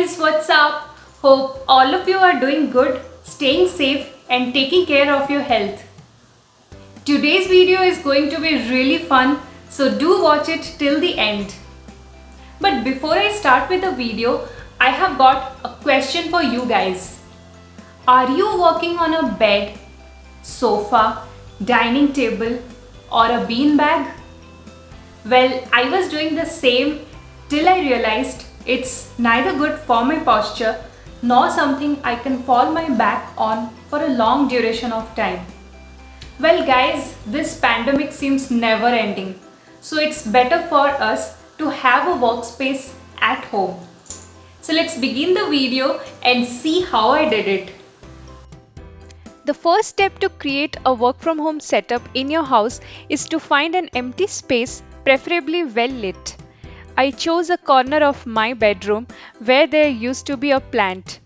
guys, what's up? Hope all of you are doing good, staying safe and taking care of your health. Today's video is going to be really fun, so do watch it till the end. But before I start with the video, I have got a question for you guys. Are you working on a bed, sofa, dining table or a bean bag? Well, I was doing the same till I realized it's neither good for my posture nor something I can fall my back on for a long duration of time. Well guys, this pandemic seems never ending, so it's better for us to have a workspace at home. So let's begin the video and see how I did it. The first step to create a work from home setup in your house is to find an empty space, preferably well lit. I chose a corner of my bedroom where there used to be a plant.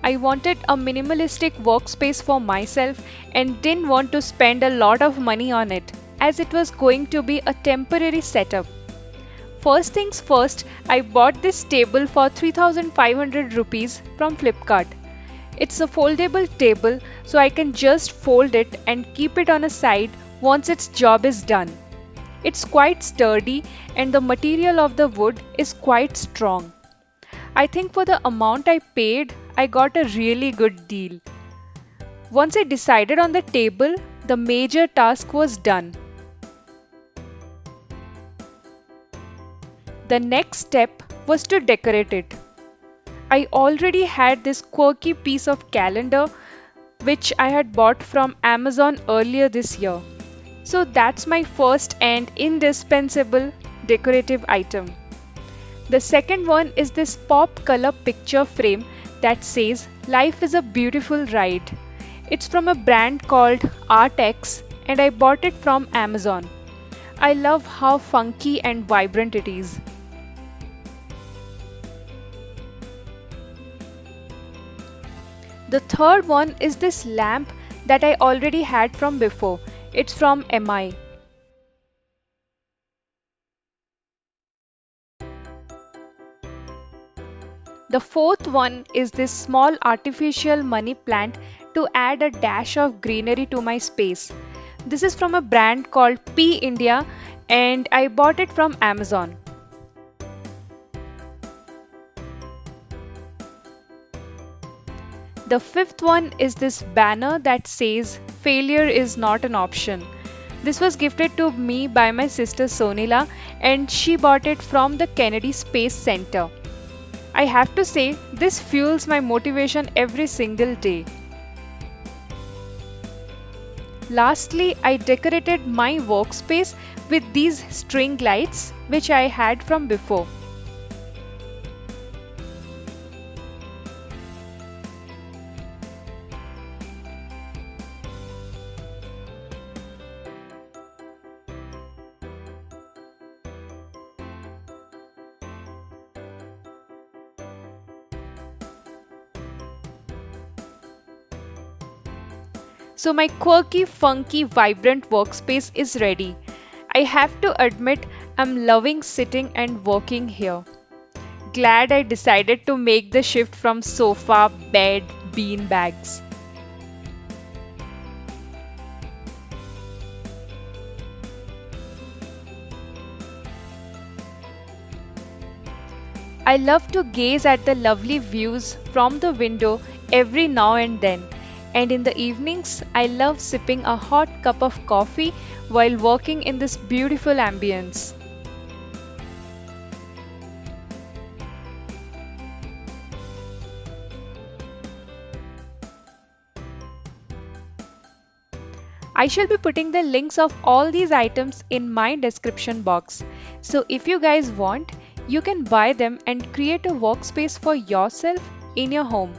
I wanted a minimalistic workspace for myself and didn't want to spend a lot of money on it, as it was going to be a temporary setup. First things first, I bought this table for 3500 rupees from Flipkart. It's a foldable table, so I can just fold it and keep it on a side once its job is done. It's quite sturdy and the material of the wood is quite strong. I think for the amount I paid, I got a really good deal. Once I decided on the table, the major task was done. The next step was to decorate it. I already had this quirky piece of calendar which I had bought from Amazon earlier this year. So that's my first and indispensable decorative item. The second one is this pop color picture frame that says "Life is a beautiful ride." It's from a brand called ArtX and I bought it from Amazon. I love how funky and vibrant it is. The third one is this lamp that I already had from before. It's from MI. The fourth one is this small artificial money plant to add a dash of greenery to my space. This is from a brand called P India and I bought it from Amazon. The fifth one is this banner that says failure is not an option. This was gifted to me by my sister Sonila and she bought it from the Kennedy Space Center. I have to say, this fuels my motivation every single day. Lastly, I decorated my workspace with these string lights which I had from before. So my quirky, funky, vibrant workspace is ready. I have to admit, I'm loving sitting and working here. Glad I decided to make the shift from sofa, bed, bean bags. I love to gaze at the lovely views from the window every now and then. And in the evenings, I love sipping a hot cup of coffee while working in this beautiful ambience. I shall be putting the links of all these items in my description box. So if you guys want, you can buy them and create a workspace for yourself in your home.